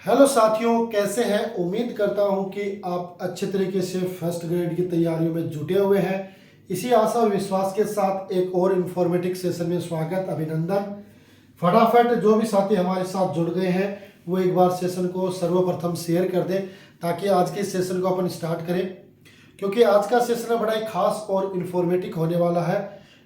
Hello साथियों, कैसे हैं। उम्मीद करता हूं कि आप अच्छे तरीके से फर्स्ट ग्रेड की तैयारियों में जुटे हुए हैं। इसी आशा और विश्वास के साथ एक और इन्फॉर्मेटिव सेशन में स्वागत, अभिनंदन। फटाफट जो भी साथी हमारे साथ जुड़ गए हैं वो एक बार सेशन को सर्वप्रथम शेयर कर दें ताकि आज के सेशन को अपन स्टार्ट करें, क्योंकि आज का सेशन बड़ा ही खास और इन्फॉर्मेटिव होने वाला है।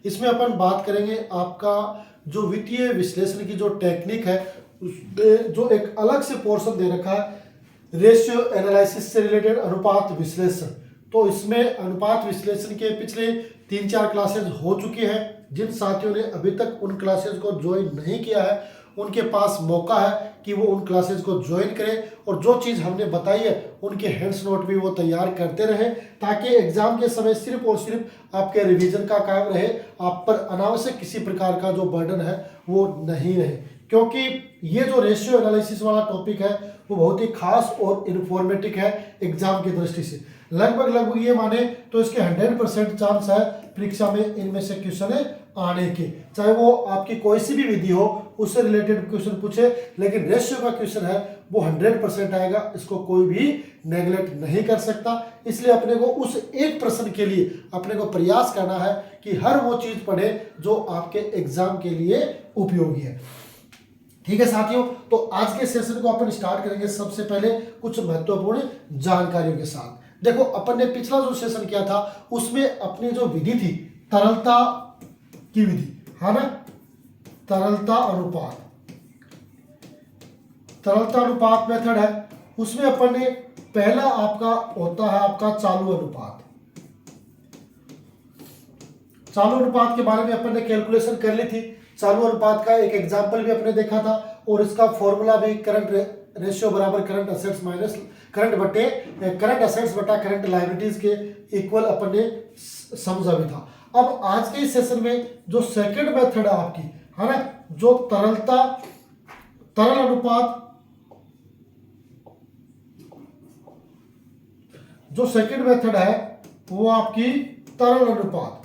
इसमें अपन बात करेंगे आपका जो वित्तीय विश्लेषण की जो टेक्निक है उसमें जो एक अलग से पोर्शन दे रखा है रेशियो एनालिसिस से रिलेटेड, अनुपात विश्लेषण। तो इसमें अनुपात विश्लेषण के पिछले 3-4 क्लासेज हो चुके हैं। जिन साथियों ने अभी तक उन क्लासेज को ज्वाइन नहीं किया है उनके पास मौका है कि वो उन क्लासेज को ज्वाइन करें और जो चीज़ हमने बताई है उनके हैंड्स नोट भी वो तैयार करते रहें, ताकि एग्जाम के समय सिर्फ और सिर्फ आपके रिवीजन का काम रहे, आप पर अनावश्यक किसी प्रकार का जो बर्डन है वो नहीं रहे। क्योंकि ये जो रेशियो एनालिसिस वाला टॉपिक है वो बहुत ही खास और इन्फॉर्मेटिव है एग्जाम की दृष्टि से। लगभग ये माने तो इसके 100% चांस है परीक्षा में इनमें से क्वेश्चन आने के, चाहे वो आपकी कोई सी भी विधि हो उससे रिलेटेड क्वेश्चन पूछे, लेकिन रेशियो का क्वेश्चन है वो 100% आएगा। इसको कोई भी नेगलेक्ट नहीं कर सकता। इसलिए अपने को उस एक प्रश्न के लिए अपने को प्रयास करना है कि हर वो चीज पढ़े जो आपके एग्जाम के लिए उपयोगी है। ठीक है साथियों, तो आज के सेशन को अपन स्टार्ट करेंगे सबसे पहले कुछ महत्वपूर्ण जानकारियों के साथ। देखो, अपन ने पिछला जो सेशन किया था उसमें अपनी जो विधि थी तरलता की विधि, है ना, तरलता अनुपात मेथड है। उसमें अपन ने पहला आपका होता है आपका चालू अनुपात। चालू अनुपात के बारे में अपन ने कैलकुलेशन कर ली थी। चालू अनुपात का एक एग्जाम्पल भी अपने देखा था और इसका फॉर्मूला भी करंट रेशियो बराबर current assets minus current assets बटा करंट लायबिलिटीज के इक्वल अपन ने समझा भी था। अब आज के इस सेशन में जो सेकंड मेथड है आपकी, है ना, जो तरल अनुपात, जो सेकंड मेथड है वो आपकी तरल अनुपात,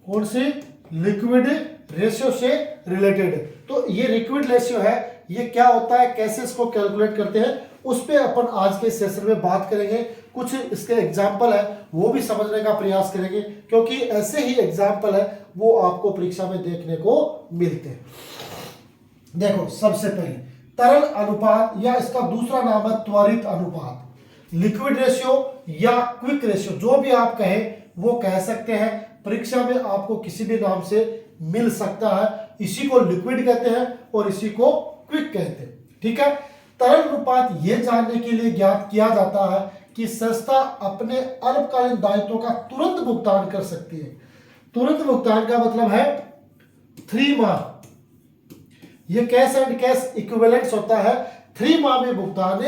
कौन सी, लिक्विड रेशियो से रिलेटेड है। तो ये लिक्विड रेशियो है, ये क्या होता है, कैसे इसको कैलकुलेट करते हैं, उस पे अपन आज के सेशन में बात करेंगे। कुछ इसके एग्जाम्पल है वो भी समझने का प्रयास करेंगे, क्योंकि ऐसे ही एग्जाम्पल है वो आपको परीक्षा में देखने को मिलते हैं। देखो, सबसे पहले तरल अनुपात या इसका दूसरा नाम है त्वरित अनुपात, लिक्विड रेशियो या क्विक रेशियो, जो भी आप कहें वो कह सकते हैं। परीक्षा में आपको किसी भी नाम से मिल सकता है। इसी को लिक्विड कहते हैं और इसी को क्विक कहते हैं। ठीक है, तरल अनुपात यह जानने के लिए ज्ञात किया जाता है कि संस्था अपने अल्पकालीन दायित्वों का तुरंत भुगतान कर सकती है। तुरंत भुगतान का मतलब है 3 माह, ये कैश एंड कैश इक्विवेलेंट्स होता है। 3 माह में भुगतान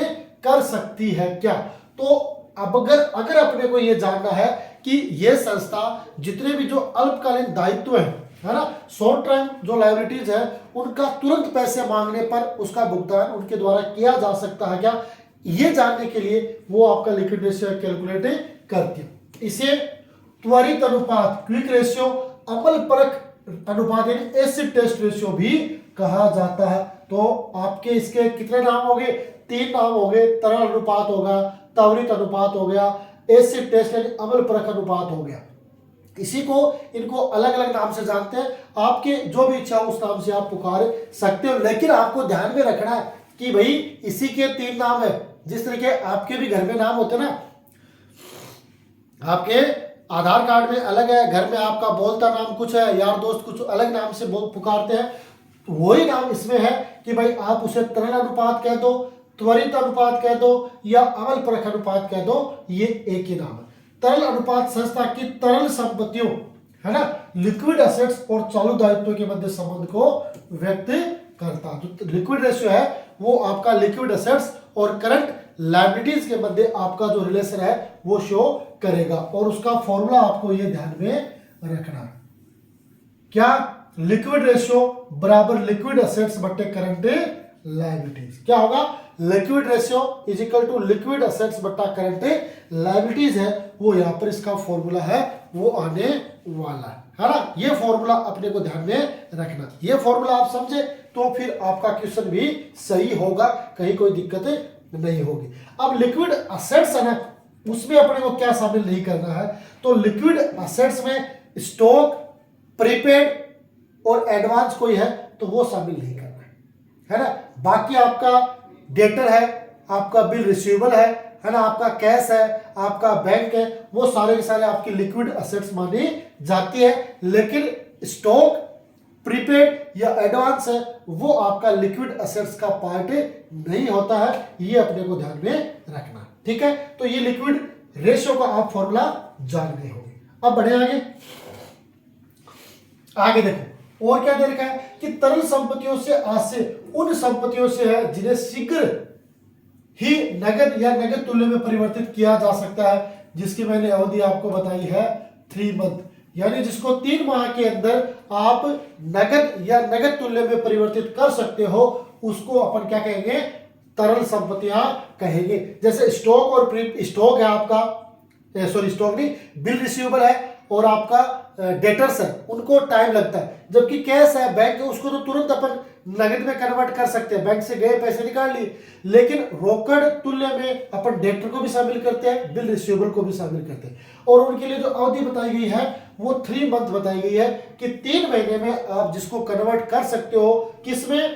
कर सकती है क्या। तो अब अगर अपने को यह जानना है कि यह संस्था जितने भी जो अल्पकालीन दायित्व है ना, शॉर्ट टर्म जो लायबिलिटीज है, उनका तुरंत पैसे मांगने पर उसका भुगतान उनके द्वारा किया जा सकता है क्या, ये जानने के लिए वो आपका लिक्विड रेशियो कैलकुलेट करती है। इसे त्वरित अनुपात, क्विक रेशियो, अमल परख अनुपात यानी एसिड टेस्ट रेशियो भी कहा जाता है। तो आपके इसके कितने नाम हो गए, 3 नाम हो गए। तरल अनुपात होगा, त्वरित अनुपात हो गया, एसिड टेस्ट यानी अमल परख अनुपात हो गया। इसी को इनको अलग अलग नाम से जानते हैं। आपके जो भी इच्छा उस नाम से आप पुकार सकते हो, लेकिन आपको ध्यान में रखना है कि भाई इसी के 3 नाम है। जिस तरीके आपके भी घर में नाम होते ना, आपके आधार कार्ड में अलग है, घर में आपका बोलता नाम कुछ है, यार दोस्त कुछ अलग नाम से पुकारते हैं, वही नाम इसमें है कि भाई आप उसे तरल अनुपात कह दो, त्वरित अनुपात कह दो या अमल परख अनुपात कह दो, ये एक ही नाम है। तरल अनुपात संस्था की तरल संपत्तियों, है ना, लिक्विड एसेट्स और चालू दायित्व के मध्य संबंध को व्यक्त करता है। जो लिक्विड रेशियो है वो आपका लिक्विड एसेट्स और करंट लायबिलिटीज के मध्य आपका जो रिलेशन है वो शो करेगा, और उसका फॉर्मूला आपको ये ध्यान में रखना है। क्या, लिक्विड रेशियो बराबर लिक्विड एसेट्स बटे करंट लायबिलिटीज। क्या होगा, liquid ratio is equal to liquid assets बटा करंट लायबिलिटीज है, वो यहां पर इसका फॉर्मूला है वो आने वाला है। है ना। ये फॉर्मूला अपने को ध्यान में रखना, ये फॉर्मूला आप समझे तो फिर आपका क्वेश्चन भी सही होगा, कहीं कोई दिक्कत नहीं होगी। अब लिक्विड असेट्स है ना, उसमें अपने को क्या शामिल नहीं करना है, तो लिक्विड असेट्स में स्टॉक, प्रीपेड और एडवांस कोई है तो वो शामिल नहीं करना है ना। बाकी आपका डेटर है, आपका बिल रिसीवेबल है ना, आपका कैश है, आपका बैंक है, वो सारे के सारे आपकी लिक्विड असेट्स मानी जाती है। लेकिन स्टॉक, प्रीपेड या एडवांस है वो आपका लिक्विड असेट्स का पार्ट नहीं होता है, ये अपने को ध्यान में रखना, ठीक है। तो ये लिक्विड रेशियो का आप फॉर्मूला जान गए होंगे। अब बढ़े आगे, आगे देखो और क्या दे रखा है कि तरल संपत्तियों से आशय उन संपत्तियों से है जिन्हें शीघ्र ही नगद या नगद तुल्य में परिवर्तित किया जा सकता है, जिसकी मैंने अवधि आपको बताई है 3 मंथ, यानी जिसको 3 माह के अंदर आप नगद या नगद तुल्य में परिवर्तित कर सकते हो, उसको अपन क्या कहेंगे, तरल संपत्तियां कहेंगे। जैसे स्टॉक और स्टॉक है आपका, सॉरी स्टॉक नहीं, बिल रिसीवेबल है और आपका डेटर्स है, उनको टाइम लगता है। जबकि कैश है, बैंक है, उसको तो तुरंत अपन नगद में कन्वर्ट कर सकते हैं, बैंक से गए पैसे निकाल लिए। लेकिन रोकड़ तुल्य में अपन डेटर को भी शामिल करते हैं, बिल रिसीवेबल को भी शामिल करते हैं, और उनके लिए जो अवधि बताई गई है वो 3 मंथ बताई गई है कि 3 महीने में आप जिसको कन्वर्ट कर सकते हो, किसमें,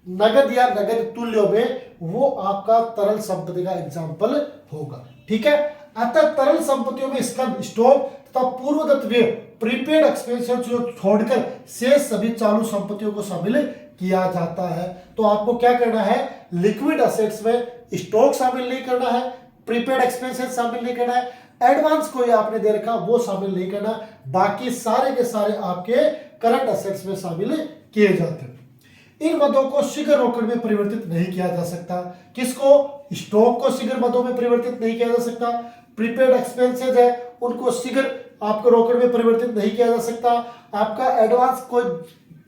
नगद या नगद तुल्यों में, वो आपका तरल संपत्ति का एग्जाम्पल होगा, ठीक है। अतः तरल संपत्तियों में स्कंद, स्टॉक तथा पूर्वदत्त व्यय, प्रीपेड एक्सपेंसेस जो छोड़कर शेष सभी चालू संपत्तियों को शामिल किया जाता है। तो आपको क्या करना है, लिक्विड असेट्स में स्टॉक शामिल नहीं करना है, प्रीपेड एक्सपेंसेस शामिल नहीं करना है, एडवांस कोई आपने दे रखा वो शामिल नहीं करना, बाकी सारे के सारे आपके करंट असेट्स में शामिल किए जाते हैं। इन मदों को शीघ्र रोकड़ में परिवर्तित नहीं किया जा सकता। किसको, स्टॉक को शीघ्र मदों में परिवर्तित नहीं किया जा सकता, प्रीपेड एक्सपेंसेस है उनको शीघ्र आपको रोकड़ में परिवर्तित नहीं किया जा सकता, आपका एडवांस कोई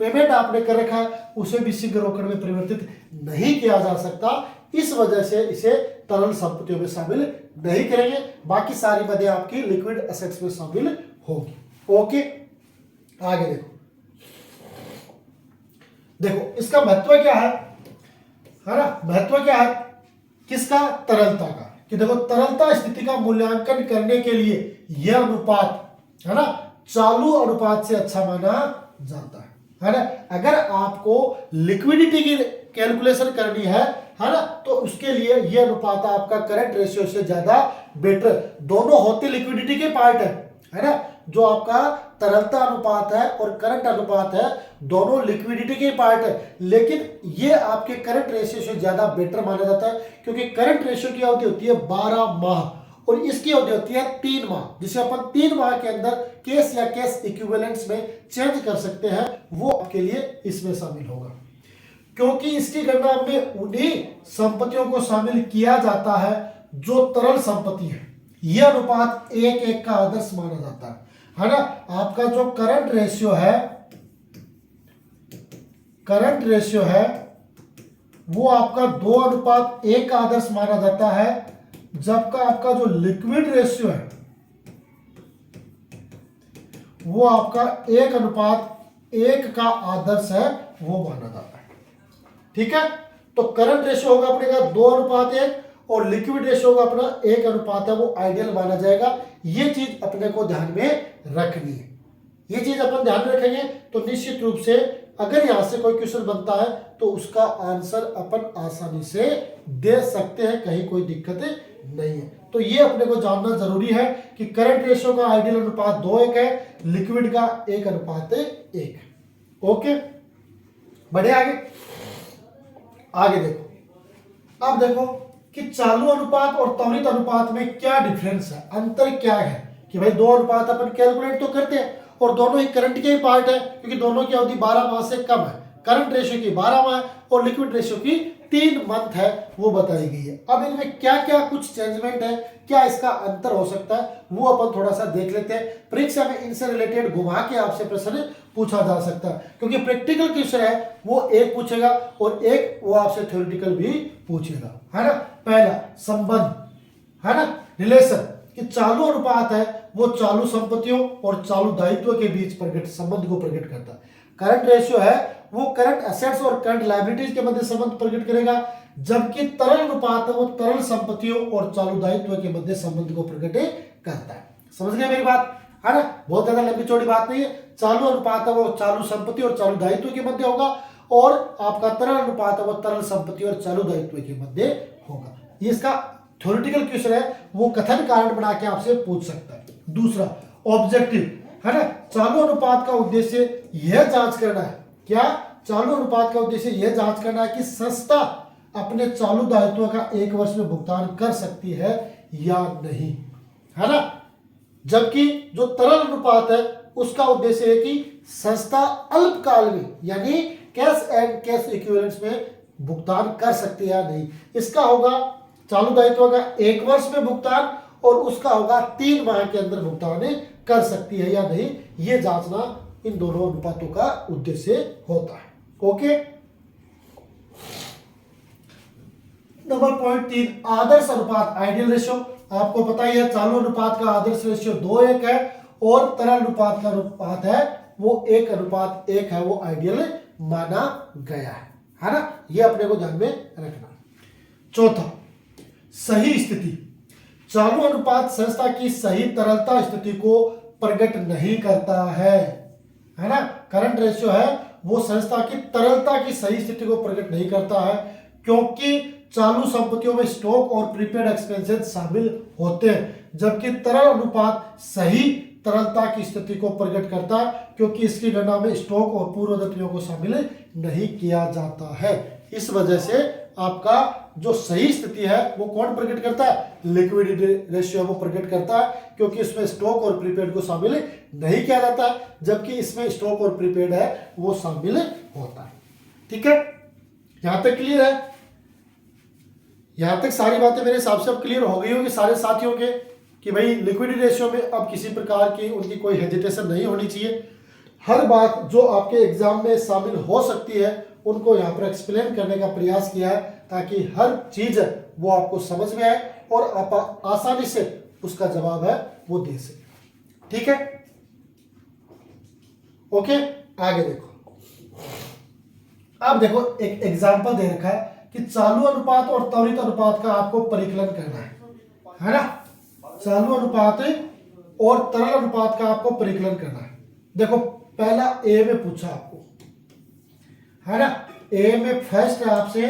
पेमेंट आपने कर रखा है उसे भी शीघ्र रोकड़ में परिवर्तित नहीं किया जा सकता। इस वजह से इसे तरल संपत्तियों में शामिल नहीं करेंगे, बाकी सारी मदें आपकी लिक्विड एसेट्स में शामिल होगी। ओके, आगे देखो, देखो इसका महत्व क्या है ना, महत्व क्या है किसका, तरलता का, कि देखो तरलता स्थिति का मूल्यांकन करने के लिए यह अनुपात है ना चालू अनुपात से अच्छा माना जाता है ना। अगर आपको लिक्विडिटी की कैलकुलेशन करनी है ना, तो उसके लिए यह अनुपात आपका करंट रेशियो से ज्यादा बेटर, दोनों होते लिक्विडिटी के पार्ट है ना, जो आपका तरलता अनुपात है और करंट अनुपात है दोनों लिक्विडिटी के पार्ट है, लेकिन ये आपके करंट रेशियो से ज्यादा बेटर माना जाता है, क्योंकि करंट रेशियो की अवधि होती है 12 माह और इसकी अवधि होती है 3 माह, जिसे अपन 3 माह के अंदर केस या केस इक्विवेलेंट्स में चेंज कर सकते हैं, वो आपके लिए इसमें शामिल होगा। क्योंकि इसकी गणना में उन्हीं संपत्तियों को शामिल किया जाता है जो तरल संपत्ति है, यह अनुपात 1:1 का आदर्श माना जाता है ना। आपका जो करंट रेशियो है वो आपका 2:1 का आदर्श माना जाता है, जबकि आपका जो लिक्विड रेशियो है वो आपका 1:1 का आदर्श है वो माना जाता है, ठीक है। तो करंट रेशियो होगा अपने का 2:1 और लिक्विड रेशियो होगा अपना 1:1 है, वो आइडियल माना जाएगा। ये चीज अपने को ध्यान में रखनी है, ये चीज अपन ध्यान में रखेंगे तो निश्चित रूप से अगर यहां से कोई क्वेश्चन बनता है तो उसका आंसर अपन आसानी से दे सकते हैं, कहीं कोई दिक्कत नहीं है। तो ये अपने को जानना जरूरी है कि करंट रेशियो का आइडियल अनुपात 2:1 है, लिक्विड का 1:1 है। ओके, बढ़े आगे, आगे देखो, अब देखो कि चालू अनुपात और त्वरित अनुपात में क्या डिफरेंस है, अंतर क्या है, कि भाई 2 अनुपात अपन कैलकुलेट तो करते हैं और दोनों ही करंट के ही पार्ट है, क्योंकि दोनों की अवधि 12 माह से कम है, करंट रेशियो की 12 माह और लिक्विड रेशियो की 3 मंथ है वो बताई गई है। अब इनमें क्या क्या कुछ चेंजमेंट है, क्या इसका अंतर हो सकता है, वो अपन थोड़ा सा देख लेते हैं। परीक्षा में इनसे रिलेटेड घुमा के आपसे प्रश्न पूछा जा सकता है, क्योंकि प्रैक्टिकल क्वेश्चन है वो एक पूछेगा और एक वो आपसे थ्योरेटिकल भी पूछेगा, है ना। पहला संबंध, है ना, रिलेशन, कि चालू अनुपात है वो चालू संपत्तियों और चालू दायित्व के बीच प्रकट संबंध को प्रकट करता है। करंट रेशियो है वो करंट एसेट्स और करंट लायबिलिटीज के मध्य संबंध प्रकट करेगा, जबकि तरल अनुपात है वो तरल संपत्तियों और चालू दायित्व के मध्य संबंध को प्रकट करता है। समझ गए मेरी बात, है ना? बहुत ज्यादा लंबी चौड़ी बात नहीं है। चालू अनुपात है वो चालू संपत्ति और चालू दायित्व के मध्य होगा, और आपका तरल अनुपात है वो तरल संपत्ति और चालू दायित्व के मध्य होगा। ये इसका थ्योरेटिकल क्वेश्चन है, वो कथन कारण बना के आपसे पूछ सकता है। दूसरा ऑब्जेक्टिव, है ना? चालू अनुपात का उद्देश्य यह जांच करना है, क्या? चालू अनुपात का उद्देश्य यह जांच करना है कि संस्था अपने चालू दायित्व का 1 वर्ष में भुगतान कर सकती है या नहीं, है ना? जबकि जो तरल अनुपात है उसका उद्देश्य है कि संस्था अल्पकाल में यानी कैश एंड कैश इक्विवेलेंट्स में भुगतान कर सकती है या नहीं। इसका होगा चालू दायित्व का 1 वर्ष में भुगतान, और उसका होगा 3 माह के अंदर भुगतान कर सकती है या नहीं। ये जांचना इन दोनों अनुपातों का उद्देश्य होता है। ओके। नंबर पॉइंट 3, आदर्श अनुपात आइडियल रेशियो। आपको पता ही है चालू अनुपात का आदर्श रेशियो 2:1 है, और तरल अनुपात का अनुपात है वो 1:1 है, वो आइडियल माना गया है ना? ये अपने को ध्यान में रखना। चौथा, सही स्थिति। चालू अनुपात संस्था की सही तरलता स्थिति को प्रकट नहीं करता है ना? करंट रेशियो है वो संस्था की तरलता की सही स्थिति को प्रकट नहीं करता है, क्योंकि चालू संपत्तियों में स्टॉक और प्रीपेड एक्सपेंसेस शामिल होते हैं, जबकि तरल अनुपात सही तरलता की स्थिति को प्रकट करता है, क्योंकि इसकी गणना में स्टॉक और पूर्ववर्तियों को शामिल नहीं किया जाता है। इस वजह से आपका जो सही स्थिति है वो कौन प्रकट करता है? लिक्विडिटी रेशियो वो प्रकट करता है, क्योंकि इसमें स्टॉक और प्रीपेड को शामिल नहीं किया जाता है, जबकि इसमें स्टॉक और प्रीपेड है वो शामिल होता है। ठीक है, यहां तक क्लियर है? यहां तक सारी बातें मेरे हिसाब से अब क्लियर हो गई होगी सारे साथियों के, कि भाई लिक्विडिटी रेशियो में अब किसी प्रकार की उनकी कोई हेजिटेशन नहीं होनी चाहिए। हर बात जो आपके एग्जाम में शामिल हो सकती है उनको यहाँ पर एक्सप्लेन करने का प्रयास किया है, ताकि हर चीज वो आपको समझ में आए और आप आसानी से उसका जवाब है वो दे सके। ठीक है, ओके। आगे देखो, अब देखो एक एग्जाम्पल दे रखा है कि चालू अनुपात और त्वरित अनुपात का आपको परिकलन करना है ना? चालू अनुपात और तरल अनुपात का आपको परिकलन करना है। देखो पहला ए में पूछा आपको, है ना? ए में फर्स्ट आपसे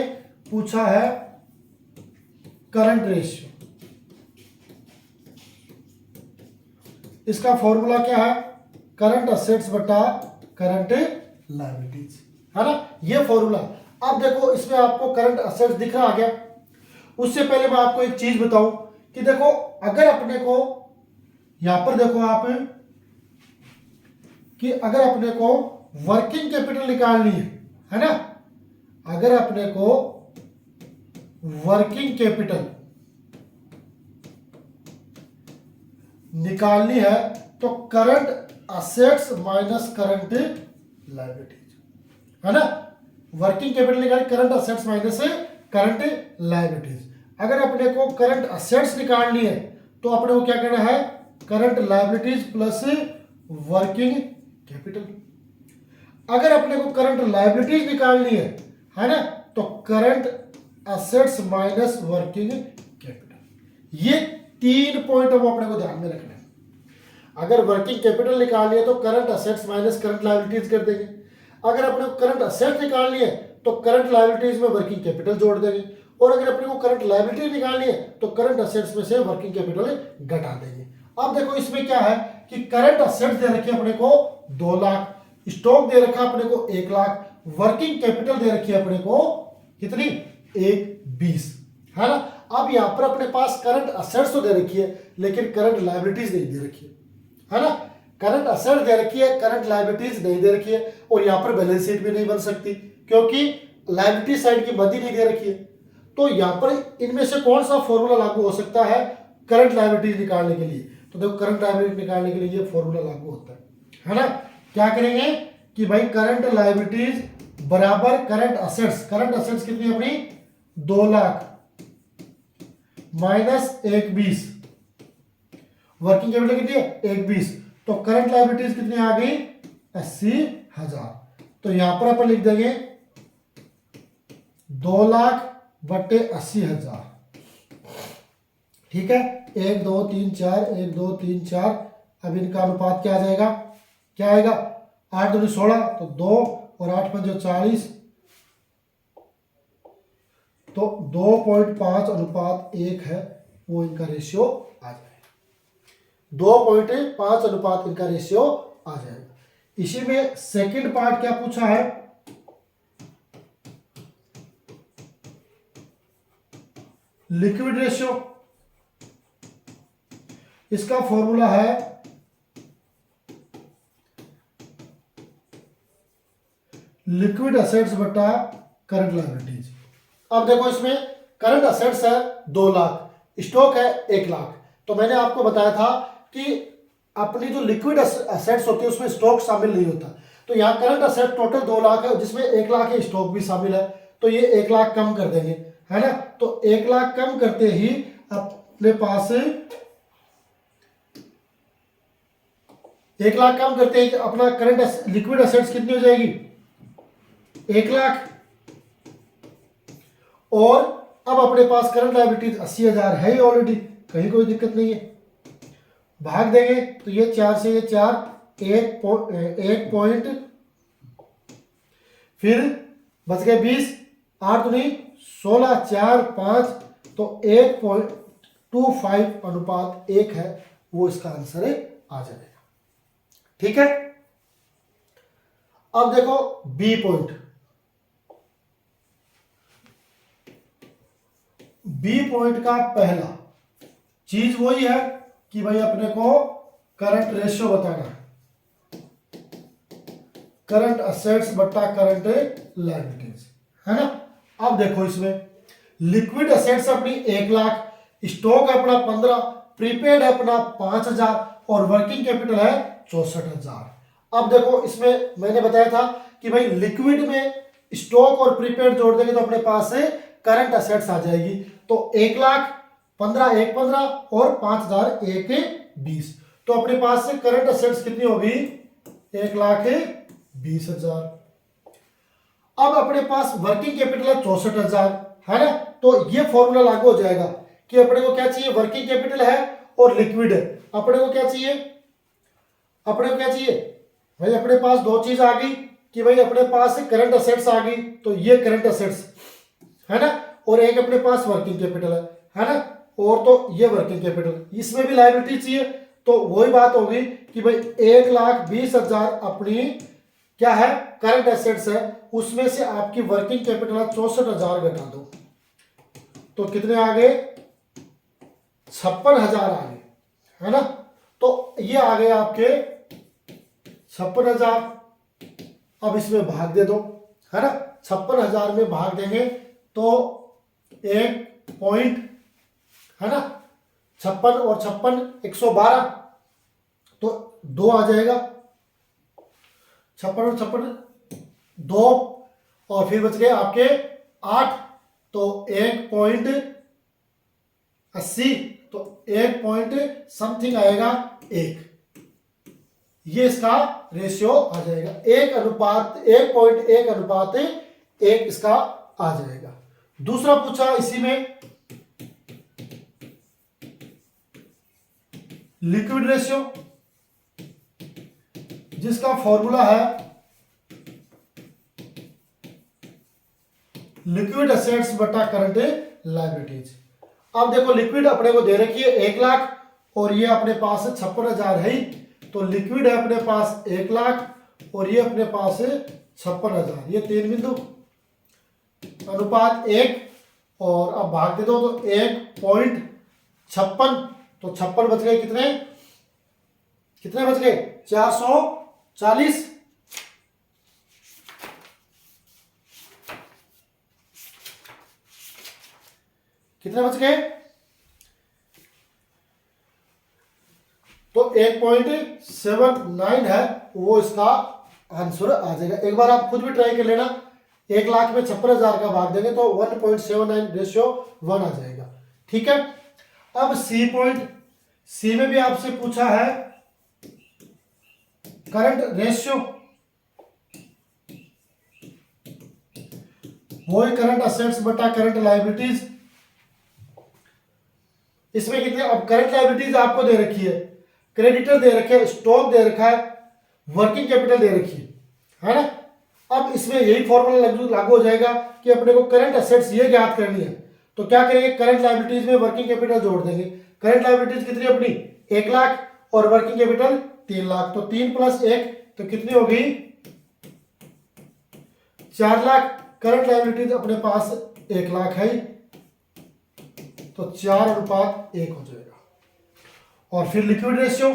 पूछा है करंट रेशियो। इसका फॉर्मूला क्या है? करंट असेट्स बटा करंट लायबिलिटीज, है ना? ये फॉर्मूला। अब देखो इसमें आपको करंट असेट्स दिख रहा आ गया। उससे पहले मैं आपको एक चीज बताऊं कि देखो अगर अपने को यहां पर देखो आप कि अगर अपने को वर्किंग कैपिटल निकालनी है ना? अगर अपने को वर्किंग कैपिटल निकालनी है तो current assets minus current liabilities, है ना? वर्किंग कैपिटल निकालनी, current assets minus current liabilities. अगर अपने को करंट असेट्स निकालनी है तो अपने को क्या करना है? Current liabilities plus working capital. अगर अपने को करंट लायबिलिटीज निकालनी है ना, तो current assets minus working capital. ये 3 पॉइंट वो अपने को ध्यान में रखना है। अगर वर्किंग कैपिटल निकालनी है तो current assets minus current liabilities कर देंगे। अगर अपने को करंट असेट्स निकालनी है तो करंट लायबिलिटीज में वर्किंग कैपिटल जोड़ देंगे, और अगर अपने को करंट लायबिलिटी निकालनी है तो करंट असेट्स में से वर्किंग कैपिटल घटा देंगे। अब देखो इसमें क्या है कि करंट असेट्स दे रखी है अपने को 2 लाख, स्टॉक दे रखा अपने को 1 लाख, वर्किंग कैपिटल दे रखी है अपने को कितनी? 1,20, है ना? अब यहां पर अपने पास करंट असेट्स तो दे रखी है लेकिन करंट लायबिलिटीज नहीं दे रखी है ना? करंट असेट दे रखी है, करंट लायबिलिटीज नहीं दे रखी है, और यहां पर बैलेंस शीट भी नहीं बन सकती क्योंकि लायबिलिटी साइड की मद ही नहीं दे रखी है। तो यहां पर इनमें से कौन सा फॉर्मूला लागू हो सकता है करंट लायबिलिटीज निकालने के लिए? तो देखो करंट लायबिलिटी निकालने के लिए ये फॉर्मूला लागू होता है ना? क्या करेंगे कि भाई करंट लायबिलिटीज बराबर करंट असेट्स। करंट असेट्स कितनी अपनी? 2 लाख माइनस 1,20 वर्किंग कैपिटल कितनी है 120, तो करंट लायबिलिटीज कितनी आ गई 80,000। तो यहां पर अपन लिख देंगे 2 लाख बट्टे 80,000। ठीक है, 1 2 3 4, 1 2 3 4। अब इनका अनुपात क्या आ जाएगा, क्या आएगा 8 दूनी 16, तो 2 और 8 पंजे 40, तो 2.5:1 है वो इनका रेशियो आ जाएगा। 2.5 इनका रेशियो आ जाएगा। इसी में सेकंड पार्ट क्या पूछा है, लिक्विड रेशियो। इसका फॉर्मूला है लिक्विड असेट्स बटा करंट लायबिलिटीज। अब देखो इसमें करंट असेट्स है 2 लाख, स्टॉक है 1 लाख। तो मैंने आपको बताया था कि अपनी जो लिक्विड असेट्स होती है उसमें स्टॉक शामिल नहीं होता। तो यहाँ करंट असेट टोटल 2 लाख है, जिसमें 1 लाख है स्टॉक भी शामिल है, तो ये 1 लाख कम कर देंगे, है ना। तो 1 लाख कम करते ही अपने पास 1 लाख कम करते ही अपना करंट लिक्विड असेट्स कितनी हो जाएगी 1 लाख। और अब अपने पास करंट लायबिलिटीज 80,000 है ही ऑलरेडी, कहीं कोई दिक्कत नहीं है। भाग देंगे तो ये 4 से ये 4, 1 पॉइंट, फिर बच गए 20, 8 दूनी 16, 4 5, तो 1.25:1 है वो इसका आंसर आ जाएगा। ठीक है, अब देखो बी पॉइंट। बी पॉइंट का पहला चीज वही है कि भाई अपने को करंट रेशियो बताना है, करंट असेट्स बटा करंट लायबिलिटीज, है ना। अब देखो इसमें लिक्विड असेट्स अपनी 1 लाख, स्टॉक है अपना 15, प्रीपेड है अपना 5,000 और वर्किंग कैपिटल है 64,000। अब देखो इसमें मैंने बताया था कि भाई लिक्विड में स्टॉक और प्रीपेड जोड़ देंगे तो अपने पास से करंट असेट्स आ जाएगी। तो 1 लाख 15 1 15 और 5,000 1 20, तो अपने पास से करंट असेट्स कितनी होगी 1,20,000। अब अपने पास वर्किंग कैपिटल है 64,000, है ना। तो ये फॉर्मूला लागू हो जाएगा कि अपने को क्या चाहिए, वर्किंग कैपिटल है और लिक्विड है। अपने को क्या चाहिए, अपने को क्या चाहिए भाई, अपने पास दो चीज आ गई कि भाई अपने पास करंट असेट्स आ गई, तो ये करंट असेट्स है ना, और एक अपने पास वर्किंग कैपिटल है ना, और तो ये वर्किंग कैपिटल, इसमें भी लायबिलिटी चाहिए। तो वही बात होगी कि भाई 1,20,000 अपनी क्या है करंट एसेट्स है, उसमें से आपकी वर्किंग कैपिटल 64,000 घटा दो तो कितने आ गए 56,000 आ गए, है ना। तो ये आ गए आपके 56,000। अब इसमें भाग दे दो, है ना, 56,000 में भाग देंगे तो 1 पॉइंट, है ना, 56 और 56 112, तो 2 आ जाएगा, 56 और 56 2, और फिर बच गए आपके 8, तो 1.80, तो 1 पॉइंट समथिंग आएगा 1, ये इसका रेशियो आ जाएगा। 1.1:1 इसका आ जाएगा। दूसरा पूछा इसी में लिक्विड रेशियो, जिसका फॉर्मूला है लिक्विड असेट्स बटा करंट लायबिलिटीज। अब देखो लिक्विड अपने को दे रखी है 1 लाख और ये अपने पास 56,000 है ही, तो लिक्विड है अपने पास 1 लाख और ये अपने पास 56,000, ये 3 बिंदु, अनुपात 1, और अब भाग दे दो तो 1.56, तो 56 बच गए कितने, कितने बच गए 440, कितने बच गए, तो 1.79 है वो इसका आंसर आ जाएगा। एक बार आप खुद भी ट्राई कर लेना, 1 लाख में 56,000 का भाग देंगे तो 1.79 रेशियो 1 आ जाएगा। ठीक है, अब सी पॉइंट, सी में भी आपसे पूछा है करंट रेशियो, वही करंट असेट्स बटा करंट लायबिलिटीज। इसमें कितने, अब करंट लायबिलिटीज आपको दे रखी है, क्रेडिटर दे रखे, स्टॉक दे रखा है, वर्किंग कैपिटल दे रखी है ना। अब इसमें यही फॉर्मूला लागू हो जाएगा कि अपने को करंट असेट्स ये ज्ञात करनी है, तो क्या करेंगे, करंट लायबिलिटीज में वर्किंग कैपिटल जोड़ देंगे। करंट लायबिलिटीज कितनी अपनी 1 लाख और वर्किंग कैपिटल 3 लाख, तो 3 + 1 तो कितनी होगी 4 लाख। करंट लायबिलिटीज अपने पास 1 लाख है, तो 4:1 हो जाएगा। और फिर लिक्विड रेशियो,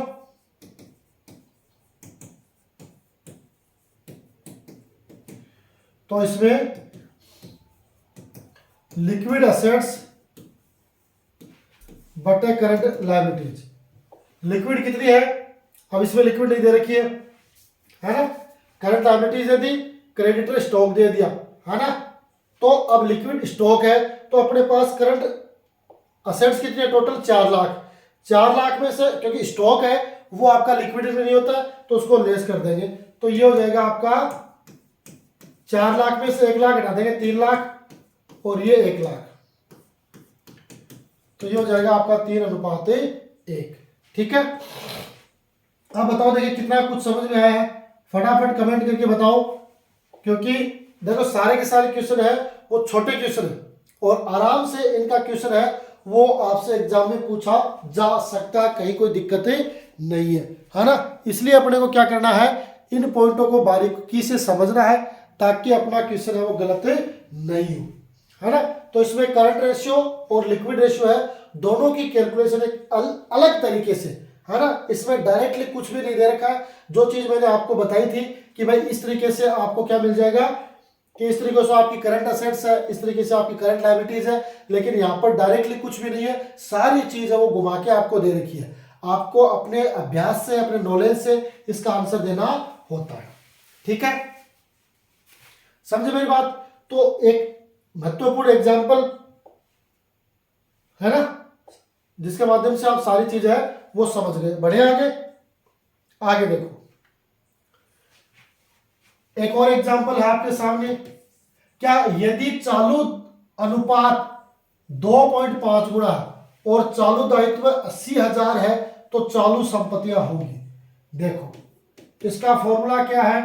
तो इसमें लिक्विड असेट्स बटे करंट लायबिलिटीज। लिक्विड कितनी है, अब इसमें लिक्विड नहीं दे रखी है ना। करंट लायबिलिटीज दे दी, क्रेडिटर स्टॉक दे दिया है ना। तो अब लिक्विड स्टॉक है, तो अपने पास करंट असेट्स कितनी है टोटल 4 लाख। 4 लाख में से क्योंकि स्टॉक है वो आपका लिक्विड में नहीं होता, तो उसको लेस कर देंगे, तो ये हो जाएगा आपका 4 लाख में से 1 लाख हटा देंगे 3 लाख और ये 1 लाख, तो ये हो जाएगा आपका 3:1। ठीक है, अब बताओ, देखिए कितना कुछ समझ में आया है, फटाफट कमेंट करके बताओ, क्योंकि देखो सारे के सारे क्वेश्चन है वो छोटे क्वेश्चन है और आराम से इनका क्वेश्चन है वो आपसे एग्जाम में पूछा जा सकता है, कहीं कोई दिक्कतें नहीं है ना। इसलिए अपने को क्या करना है, इन पॉइंटों को बारीकी से समझना है ताकि अपना क्वेश्चन है वो गलत नहीं हो, है ना। तो इसमें करंट रेशियो और लिक्विड रेशियो है, दोनों की कैलकुलेशन एक अलग तरीके से, है ना। इसमें डायरेक्टली कुछ भी नहीं दे रखा है। जो चीज मैंने आपको बताई थी कि भाई इस तरीके से आपको क्या मिल जाएगा कि इस तरीके से आपकी करंट असेट्स है, इस तरीके से आपकी करंट लायबिलिटीज है, लेकिन यहाँ पर डायरेक्टली कुछ भी नहीं है, सारी चीज है वो घुमा के आपको दे रखी है। आपको अपने अभ्यास से, अपने नॉलेज से इसका आंसर देना होता है। ठीक है, समझे मेरी बात। तो एक महत्वपूर्ण एग्जाम्पल है ना, जिसके माध्यम से आप सारी चीजें है वो समझ गए। बढ़े आगे, आगे देखो एक और एग्जाम्पल है आपके सामने। क्या यदि चालू अनुपात 2.5 गुना और चालू दायित्व 80,000 है तो चालू संपत्तियां होंगी। देखो इसका फॉर्मूला क्या है,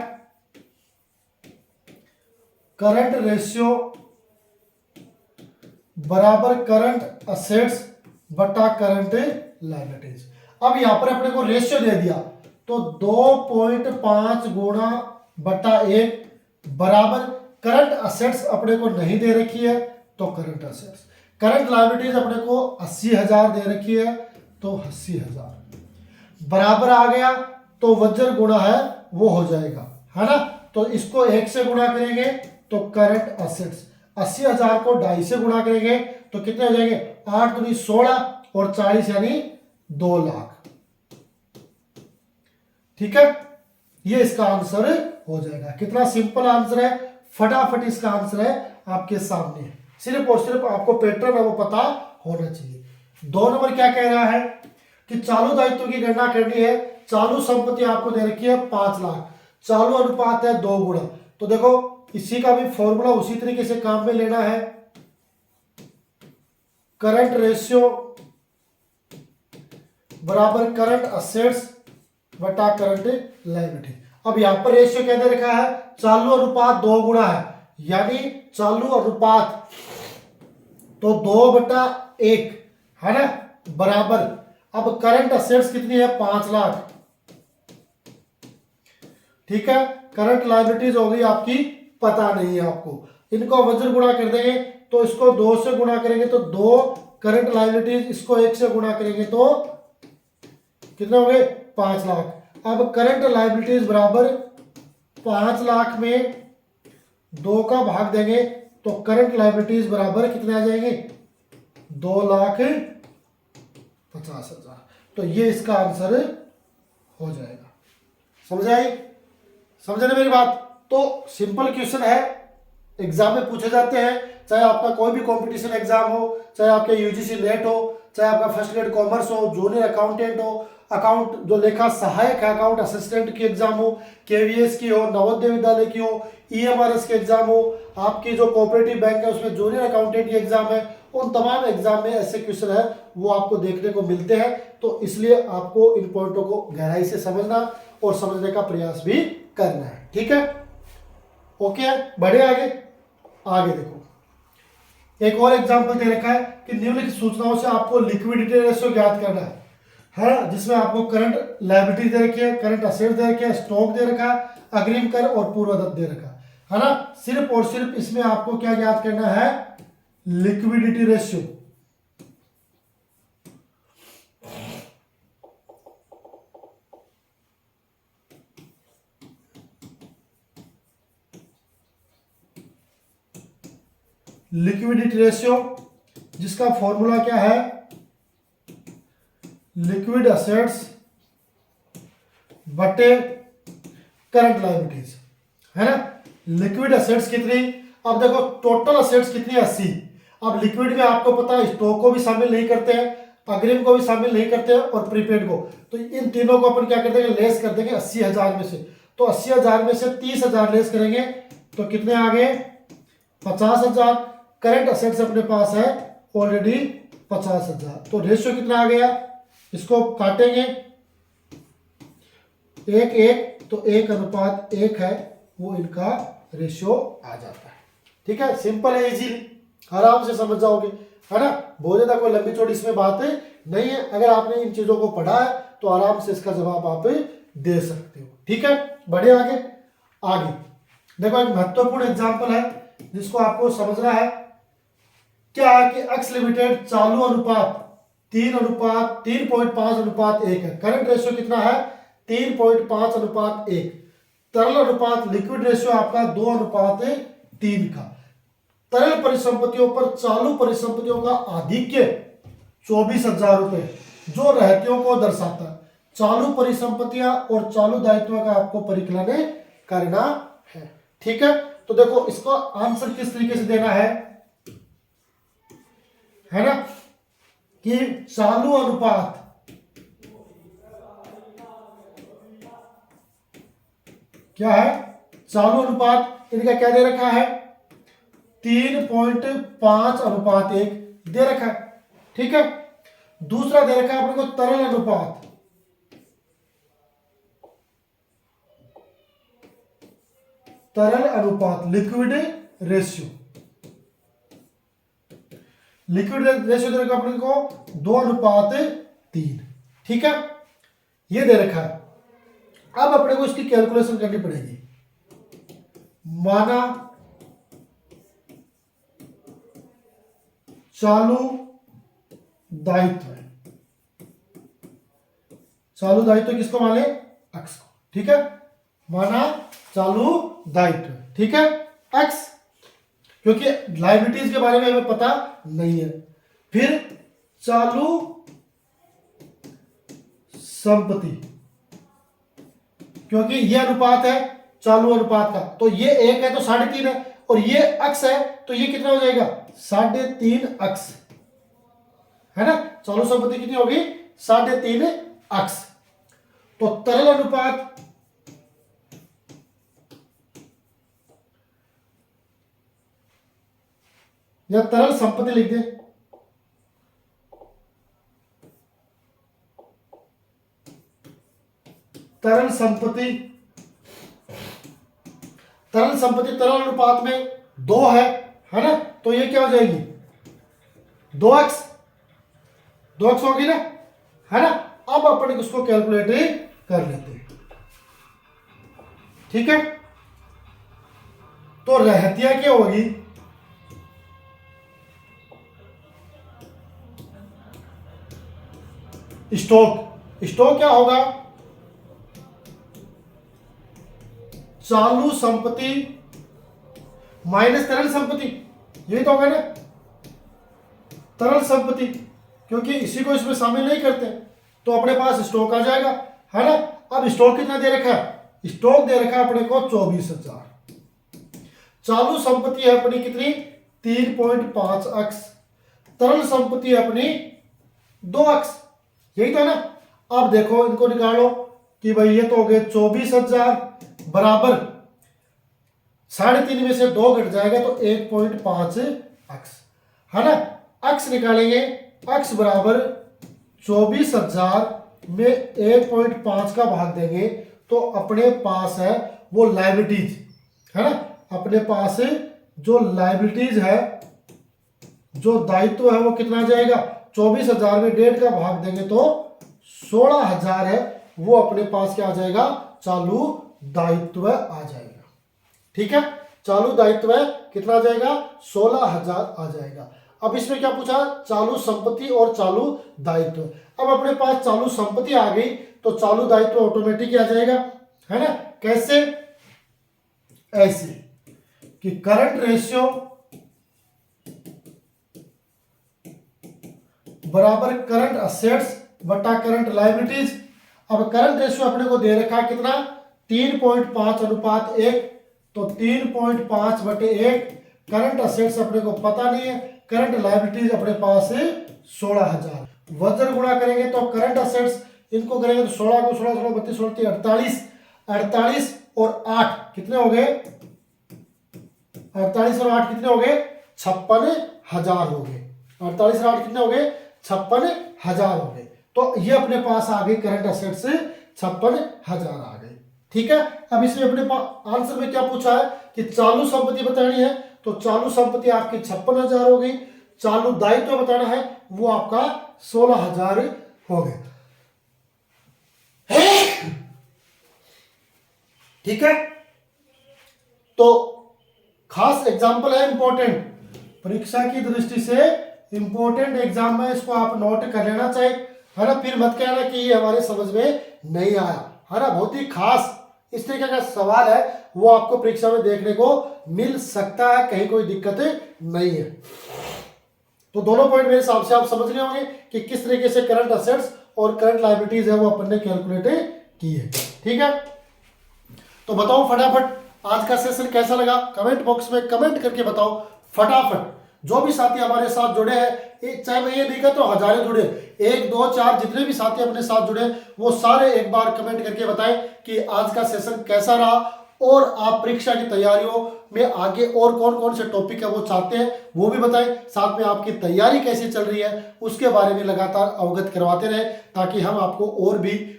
करंट रेशियो बराबर करंट असेट्स बटा करंट लायबिलिटीज। अब यहां पर अपने को रेशियो दे दिया, तो 2.5 गुणा बटा 1 बराबर करंट असेट्स अपने को नहीं दे रखी है तो करंट असेट्स, करंट लायबिलिटीज अपने को 80,000 दे रखी है तो 80,000 बराबर आ गया, तो वज्र गुणा है वो हो जाएगा, है ना। तो इसको 1 से गुणा करेंगे तो करंट असेट्स, 80,000 को 2.5 से गुणा करेंगे तो कितने हो जाएंगे, 8 दूनी 16 और 40 यानी 2 लाख। ठीक है, ये इसका आंसर हो जाएगा। कितना सिंपल आंसर है, फटाफट इसका आंसर है आपके सामने है। सिर्फ और सिर्फ आपको पैटर्न है वो पता होना चाहिए। 2 नंबर क्या कह रहा है कि चालू दायित्व की गणना करनी है, चालू संपत्ति आपको दे रखी है 5 लाख, चालू अनुपात है 2 गुना। तो देखो इसी का भी फॉर्मूला उसी तरीके से काम में लेना है, करंट रेशियो बराबर करंट असेट्स बटा करंट लायबिलिटी। अब यहां पर रेशियो क्या दे रखा है, चालू अनुपात 2 गुना है, यानी चालू अनुपात तो 2/1 है ना, बराबर अब करंट असेट्स कितनी है 5 लाख। ठीक है, करंट लायबिलिटीज हो गई आपकी, पता नहीं है आपको, इनको वज्र गुणा कर देंगे तो इसको 2 से गुणा करेंगे तो 2 करंट लायबिलिटीज, इसको 1 से गुणा करेंगे तो कितने हो गए 5 लाख। अब करंट लायबिलिटीज बराबर 5 लाख में 2 का भाग देंगे तो करंट लायबिलिटीज बराबर कितने आ जाएंगे 2,50,000। तो ये इसका आंसर हो जाएगा। समझ आई, समझे ना मेरी बात। तो सिंपल क्वेश्चन है, एग्जाम में पूछे जाते हैं, चाहे आपका कोई भी कंपटीशन एग्जाम हो, चाहे आपके यूजीसी नेट हो, चाहे आपका फर्स्ट ग्रेड कॉमर्स हो, जूनियर अकाउंटेंट हो, अकाउंट जो लेखा सहायक है, अकाउंट असिस्टेंट की एग्जाम हो, केवीएस की हो, नवोदय विद्यालय की हो, ईएमआरएस की एग्जाम हो, आपकी जो कोऑपरेटिव बैंक है उसमें जूनियर अकाउंटेंट की एग्जाम है, उन तमाम एग्जाम में ऐसे क्वेश्चन है वो आपको देखने को मिलते हैं। तो इसलिए आपको इन पॉइंटों को गहराई से समझना और समझने का प्रयास भी करना है। ठीक है, ओके, बढ़े आगे। आगे देखो, एक और एग्जांपल दे रखा है कि निम्नलिखित सूचनाओं से आपको लिक्विडिटी रेशियो ज्ञात करना है, जिसमें आपको करंट लायबिलिटी दे रखी है, करंट असेट दे रखे हैं, स्टॉक दे रखा है, अग्रिम कर और पूर्वदत्त दे रखा है ना। सिर्फ और सिर्फ इसमें आपको क्या ज्ञात करना है, लिक्विडिटी रेशियो। लिक्विडिटी रेशियो जिसका फॉर्मूला क्या है, लिक्विड असेट्स बटे करंट लायबिलिटीज, है ना। लिक्विड असेट्स कितनी, अब देखो टोटल असेट्स कितनी, 80। अब लिक्विड में आपको पता है स्टॉक को भी शामिल नहीं करते हैं, अग्रिम को भी शामिल नहीं करते हैं और प्रीपेड को, तो इन तीनों को अपन क्या कर देंगे, लेस कर देंगे 80,000 में से। तो 80,000 में से 30,000 लेस करेंगे तो कितने आ गए, 50,000। करंट असेट्स अपने पास है ऑलरेडी 50,000, तो रेशियो कितना आ गया, इसको काटेंगे 1:1, तो 1:1 है वो इनका रेशियो आ जाता है। ठीक है, सिंपल है, इजी, आराम से समझ जाओगे, है ना। बहुत ज्यादा कोई लंबी चौड़ी इसमें बात नहीं है। अगर आपने इन चीजों को पढ़ा है तो आराम से इसका जवाब आप दे सकते हो। ठीक है, बढ़े आगे। आगे देखो, एक महत्वपूर्ण एग्जांपल है जिसको आपको समझना है। क्या है कि एक्स लिमिटेड चालू अनुपात 3:3.5:1 है। करंट रेशियो कितना है, 3.5:1। तरल अनुपात लिक्विड रेशियो आपका 2:3 का। तरल परिसंपत्तियों पर चालू परिसंपत्तियों का आधिक्य 24,000 रुपए, जो रहतियों को दर्शाता है। चालू परिसंपत्तियां और चालू दायित्वों का आपको परिकलन करना है। ठीक है, तो देखो इसको आंसर किस तरीके से देना है ना, कि चालू अनुपात क्या है, चालू अनुपात इनका क्या दे रखा है, 3.5:1 दे रखा है। ठीक है, दूसरा दे रखा है अपने को तरल अनुपात, लिक्विड रेशियो। लिक्विड रेशियो दे रखा अपने को 2:3। ठीक है, ये दे रखा है। अब अपने को इसकी कैलकुलेशन करनी पड़ेगी। माना चालू दायित्व, चालू दायित्व किसको माने, एक्स को। ठीक है, माना चालू दायित्व, ठीक है, एक्स, क्योंकि लायबिलिटीज के बारे में हमें पता नहीं है। फिर चालू संपत्ति, क्योंकि ये अनुपात है चालू अनुपात का, तो ये 1 है तो 3.5 है, और ये अक्स है तो ये कितना हो जाएगा, 3.5 अक्स, है ना। चालू संपत्ति कितनी होगी, 3.5 अक्स। तो तरल अनुपात या तरल संपत्ति लिख दे, तरल संपत्ति तरल अनुपात में 2 है ना, तो ये क्या हो जाएगी, 2x होगी ना, है ना। अब अपन इसको कैलकुलेट कर लेते हैं। ठीक है, तो रहतिया क्या होगी, स्टॉक क्या होगा, चालू संपत्ति माइनस तरल संपत्ति, यही तो होगा ना, तरल संपत्ति, क्योंकि इसी को इसमें शामिल नहीं करते तो अपने पास स्टॉक आ जाएगा, है ना। अब स्टॉक कितना दे रखा है, स्टॉक दे रखा है अपने को 24,000। चालू संपत्ति है अपनी कितनी, 3.5 अक्स। तरल संपत्ति है अपनी 2 अक्स, यही था ना। अब देखो इनको निकालो कि भाई ये तो हो गए 24,000 बराबर 3.5 में से 2 घट जाएगा तो 1.5 अक्स, है ना। अक्स निकालेंगे, अक्स बराबर 24,000 में 1.5 का भाग देंगे तो अपने पास है वो लायबिलिटीज, है ना। अपने पास जो लायबिलिटीज है, जो दायित्व है वो कितना आ जाएगा, 24,000 में 1.5 का भाग देंगे तो 16,000 है, वो अपने पास क्या आ जाएगा, चालू दायित्व आ जाएगा। ठीक है, चालू दायित्व कितना आ जाएगा, 16,000 आ जाएगा। अब इसमें क्या पूछा, चालू संपत्ति और चालू दायित्व। अब अपने पास चालू संपत्ति आ गई तो चालू दायित्व ऑटोमेटिक आ जाएगा, है ना। कैसे, ऐसे कि करंट रेशियो बराबर करंट असेट्स बटा करंट लायबिलिटीज। अब करंट रेशियो अपने को दे रखा कितना, 3.5:1, तो 3.5/1। करंट असेट्स अपने को पता नहीं है, करंट लायबिलिटीज अपने पास है 16,000। वजन गुणा करेंगे तो करंट असेट्स इनको करेंगे तो 16 को 16 16 32 32 48, 48 और 8 कितने हो गए, 48 और 8 कितने हो गए, 56,000 हो गए। 48 और 8 कितने हो गए, 56,000 हो गए। तो ये अपने पास आ गई करंट असेट्स 56,000 आ गई। ठीक है, अब इसमें अपने पास आंसर में क्या पूछा है कि चालू संपत्ति बतानी है, तो चालू संपत्ति आपकी 56,000 हो गई। चालू दायित्व बताना है वो आपका 16,000 हो गए। ठीक है, तो खास एग्जाम्पल है, इंपॉर्टेंट, परीक्षा की दृष्टि से इंपॉर्टेंट एग्जाम में, इसको आप नोट कर लेना चाहिए, है ना। फिर मत कहना कि ये हमारे समझ में नहीं आया, है ना। बहुत ही खास इस तरीके का सवाल है, वो आपको परीक्षा में देखने को मिल सकता है, कहीं कोई दिक्कत नहीं है। तो दोनों पॉइंट मेरे हिसाब से आप समझ गए होंगे कि किस तरीके से करंट असेट्स और करंट लायबिलिटीज है वो अपन ने कैलकुलेट की है। ठीक है, तो बताओ फटाफट आज का सेशन कैसा लगा, कमेंट बॉक्स में कमेंट करके बताओ फटाफट। जो भी साथी हमारे साथ जुड़े हैं, चाहे मैं ये नहीं कहता तो हजारों जुड़े, 1 2 4 जितने भी साथी अपने साथ जुड़े वो सारे एक बार कमेंट करके बताएं कि आज का सेशन कैसा रहा, और आप परीक्षा की तैयारियों में आगे और कौन कौन से टॉपिक है वो चाहते हैं वो भी बताएं। साथ में आपकी तैयारी कैसी चल रही है उसके बारे में लगातार अवगत करवाते रहें, ताकि हम आपको और भी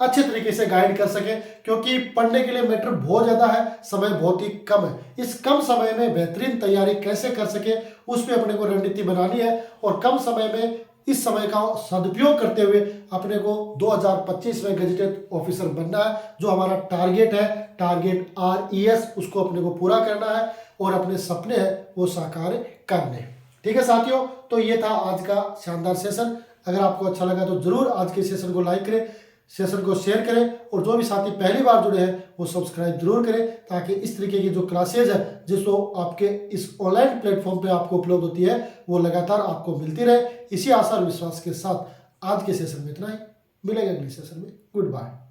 अच्छे तरीके से गाइड कर सके, क्योंकि पढ़ने के लिए मैटर बहुत ज़्यादा है, समय बहुत ही कम है। इस कम समय में बेहतरीन तैयारी कैसे कर सके उस पर अपने को रणनीति बनानी है, और कम समय में इस समय का सदुपयोग करते हुए अपने को 2025 में गजेटेड ऑफिसर बनना है। जो हमारा टारगेट है, टारगेट RES, उसको अपने को पूरा करना है और अपने सपने हैं वो साकार करने हैं। ठीक है साथियों, तो ये था आज का शानदार सेशन। अगर आपको अच्छा लगा तो जरूर आज के सेशन को लाइक करें, सेशन को शेयर करें, और जो भी साथी पहली बार जुड़े हैं वो सब्सक्राइब जरूर करें, ताकि इस तरीके की जो क्लासेज है जिसको आपके इस ऑनलाइन प्लेटफॉर्म पे आपको उपलब्ध होती है वो लगातार आपको मिलती रहे। इसी आशा और विश्वास के साथ आज के सेशन में इतना ही, मिलेंगे अगले सेशन में। Good bye.